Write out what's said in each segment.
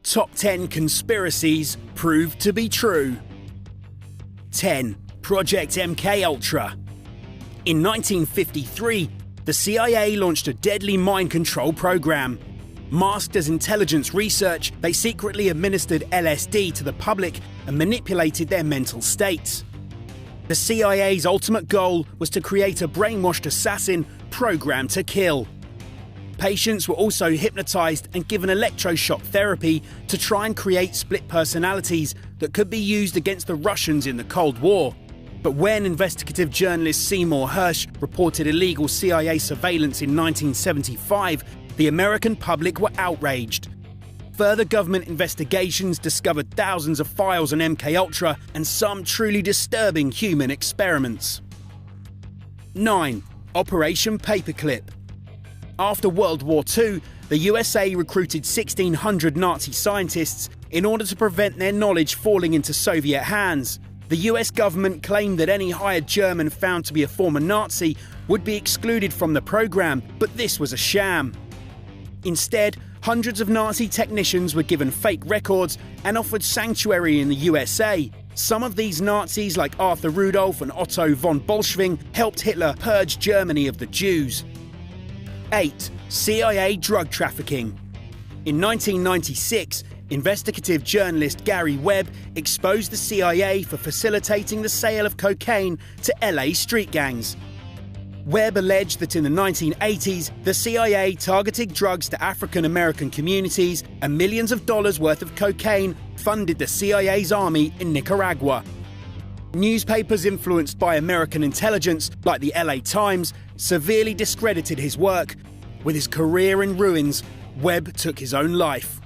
Top 10 conspiracies proved to be true. 10. Project MKUltra. In 1953, the CIA launched a deadly mind control program. Masked as intelligence research, they secretly administered LSD to the public and manipulated their mental states. The CIA's ultimate goal was to create a brainwashed assassin programmed to kill. Patients were also hypnotized and given electroshock therapy to try and create split personalities that could be used against the Russians in the Cold War. But when investigative journalist Seymour Hersh reported illegal CIA surveillance in 1975, the American public were outraged. Further government investigations discovered thousands of files on MKUltra and some truly disturbing human experiments. 9. Operation Paperclip. After World War II, the USA recruited 1,600 Nazi scientists in order to prevent their knowledge falling into Soviet hands. The US government claimed that any hired German found to be a former Nazi would be excluded from the program, but this was a sham. Instead, hundreds of Nazi technicians were given fake records and offered sanctuary in the USA. Some of these Nazis, like Arthur Rudolph and Otto von Bolschwing, helped Hitler purge Germany of the Jews. 8. CIA drug trafficking. In 1996, investigative journalist Gary Webb exposed the CIA for facilitating the sale of cocaine to LA street gangs. Webb alleged that in the 1980s, the CIA targeted drugs to African American communities, and millions of dollars worth of cocaine funded the CIA's army in Nicaragua. Newspapers influenced by American intelligence, like the LA Times, severely discredited his work. With his career in ruins, Webb took his own life.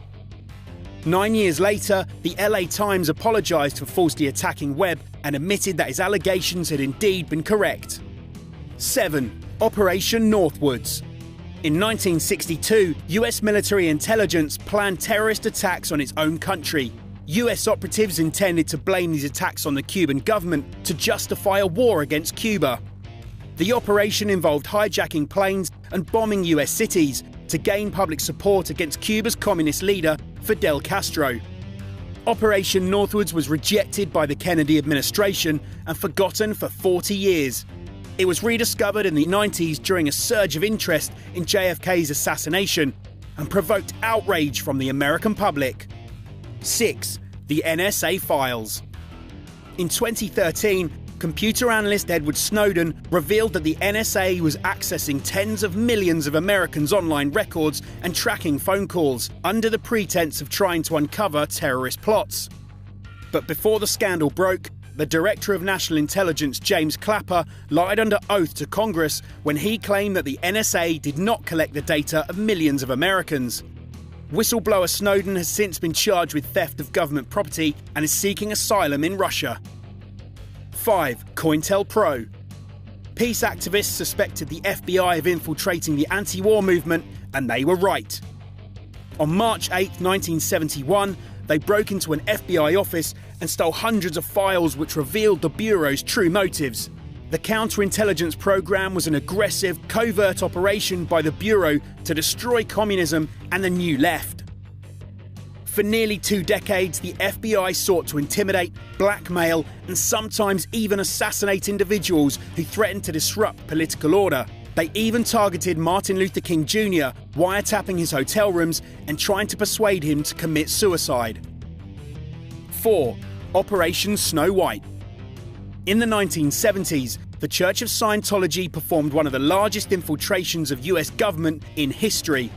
9 years later, the LA Times apologized for falsely attacking Webb and admitted that his allegations had indeed been correct. 7. Operation Northwoods. In 1962, US military intelligence planned terrorist attacks on its own country. US operatives intended to blame these attacks on the Cuban government to justify a war against Cuba. The operation involved hijacking planes and bombing US cities to gain public support against Cuba's communist leader, Fidel Castro. Operation Northwoods was rejected by the Kennedy administration and forgotten for 40 years. It was rediscovered in the 90s during a surge of interest in JFK's assassination and provoked outrage from the American public. 6. The NSA files. In 2013, computer analyst Edward Snowden revealed that the NSA was accessing tens of millions of Americans' online records and tracking phone calls under the pretense of trying to uncover terrorist plots. But before the scandal broke, the Director of National Intelligence, James Clapper, lied under oath to Congress when he claimed that the NSA did not collect the data of millions of Americans. Whistleblower Snowden has since been charged with theft of government property and is seeking asylum in Russia. 5. COINTELPRO. Peace activists suspected the FBI of infiltrating the anti-war movement, and they were right. On March 8, 1971, they broke into an FBI office and stole hundreds of files which revealed the Bureau's true motives. The counterintelligence program was an aggressive, covert operation by the Bureau to destroy communism and the New Left. For nearly 2 decades, the FBI sought to intimidate, blackmail, and sometimes even assassinate individuals who threatened to disrupt political order. They even targeted Martin Luther King Jr., wiretapping his hotel rooms and trying to persuade him to commit suicide. 4. Operation Snow White. In the 1970s, the Church of Scientology performed one of the largest infiltrations of US government in history.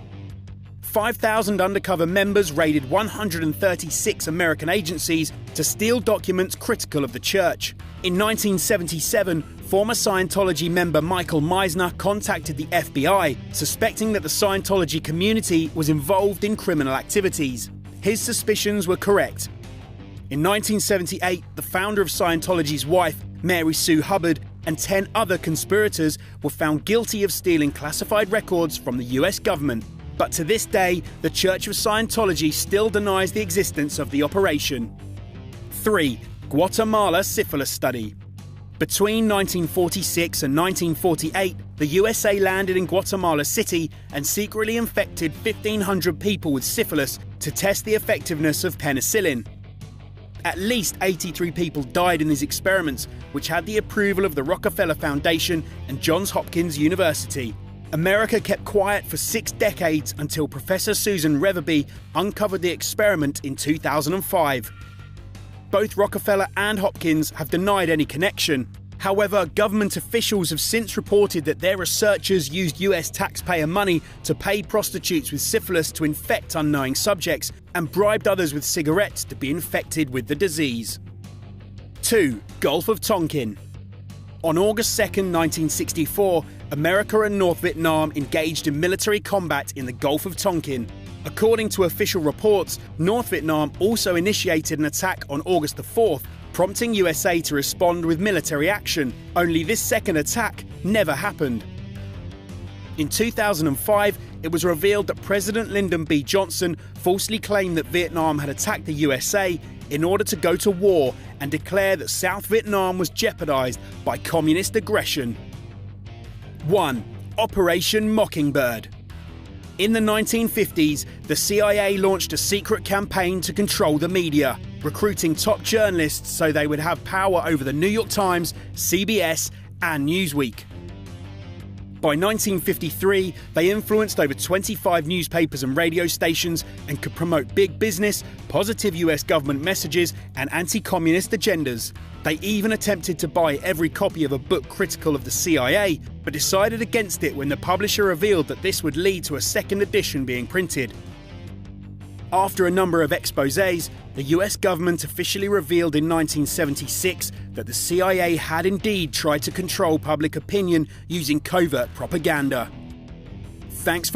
5,000 undercover members raided 136 American agencies to steal documents critical of the church. In 1977, former Scientology member Michael Meisner contacted the FBI, suspecting that the Scientology community was involved in criminal activities. His suspicions were correct. In 1978, the founder of Scientology's wife, Mary Sue Hubbard, and 10 other conspirators were found guilty of stealing classified records from the US government. But to this day, the Church of Scientology still denies the existence of the operation. 3. Guatemala Syphilis Study. Between 1946 and 1948, the USA landed in Guatemala City and secretly infected 1,500 people with syphilis to test the effectiveness of penicillin. At least 83 people died in these experiments, which had the approval of the Rockefeller Foundation and Johns Hopkins University. America kept quiet for 6 decades until Professor Susan Reverby uncovered the experiment in 2005. Both Rockefeller and Hopkins have denied any connection. However, government officials have since reported that their researchers used US taxpayer money to pay prostitutes with syphilis to infect unknowing subjects and bribed others with cigarettes to be infected with the disease. 2. Gulf of Tonkin. On August 2, 1964, America and North Vietnam engaged in military combat in the Gulf of Tonkin. According to official reports, North Vietnam also initiated an attack on August 4th, prompting USA to respond with military action. Only this second attack never happened. In 2005, it was revealed that President Lyndon B. Johnson falsely claimed that Vietnam had attacked the USA in order to go to war and declare that South Vietnam was jeopardized by communist aggression. 1. Operation Mockingbird. In the 1950s, the CIA launched a secret campaign to control the media, recruiting top journalists so they would have power over the New York Times, CBS, and Newsweek. By 1953, they influenced over 25 newspapers and radio stations and could promote big business, positive US government messages, and anti-communist agendas. They even attempted to buy every copy of a book critical of the CIA, but decided against it when the publisher revealed that this would lead to a second edition being printed. After a number of exposés, the US government officially revealed in 1976 that the CIA had indeed tried to control public opinion using covert propaganda. Thanks for